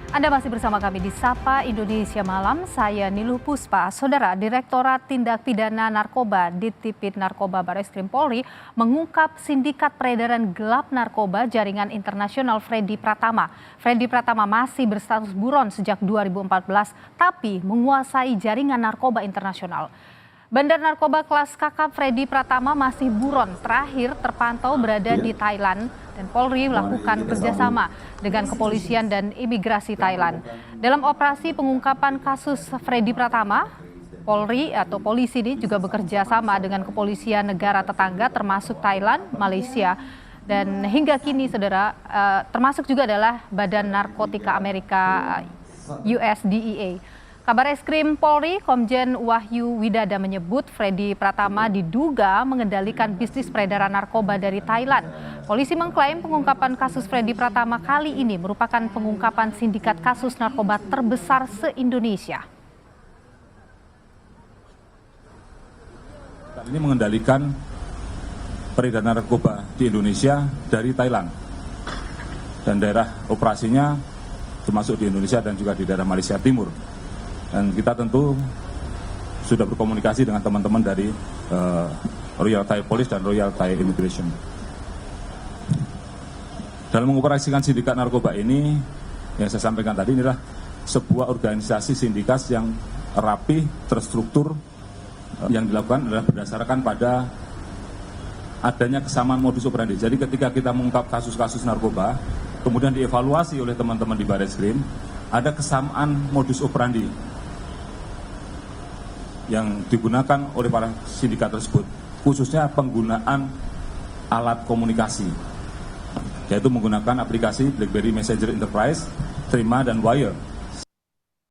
Anda masih bersama kami di Sapa Indonesia Malam. Saya Niluh Puspa. Saudara, Direktorat Tindak Pidana Narkoba Ditipid Narkoba Bareskrim Polri mengungkap sindikat peredaran gelap narkoba jaringan internasional Freddy Pratama. Freddy Pratama masih berstatus buron sejak 2014, tapi menguasai jaringan narkoba internasional. Bandar narkoba kelas kakap Freddy Pratama masih buron, terakhir terpantau berada di Thailand, dan Polri melakukan kerjasama dengan kepolisian dan imigrasi Thailand. Dalam operasi pengungkapan kasus Freddy Pratama, Polri atau polisi ini juga bekerja sama dengan kepolisian negara tetangga termasuk Thailand, Malaysia, dan hingga kini saudara termasuk juga adalah Badan Narkotika Amerika USDEA. Kabareskrim Polri Komjen Wahyu Widada menyebut Freddy Pratama diduga mengendalikan bisnis peredaran narkoba dari Thailand. Polisi mengklaim pengungkapan kasus Freddy Pratama kali ini merupakan pengungkapan sindikat kasus narkoba terbesar se-Indonesia. Ini mengendalikan peredaran narkoba di Indonesia dari Thailand. Dan daerah operasinya termasuk di Indonesia dan juga di daerah Malaysia Timur. Dan kita tentu sudah berkomunikasi dengan teman-teman dari Royal Thai Police dan Royal Thai Immigration. Dalam mengoperasikan sindikat narkoba ini, yang saya sampaikan tadi inilah sebuah organisasi sindikat yang rapi, terstruktur, yang dilakukan adalah berdasarkan pada adanya kesamaan modus operandi. Jadi ketika kita mengungkap kasus-kasus narkoba, kemudian dievaluasi oleh teman-teman di Bareskrim, ada kesamaan modus operandi yang digunakan oleh para sindikat tersebut, khususnya penggunaan alat komunikasi, yaitu menggunakan aplikasi BlackBerry Messenger Enterprise, Threema, dan Wire.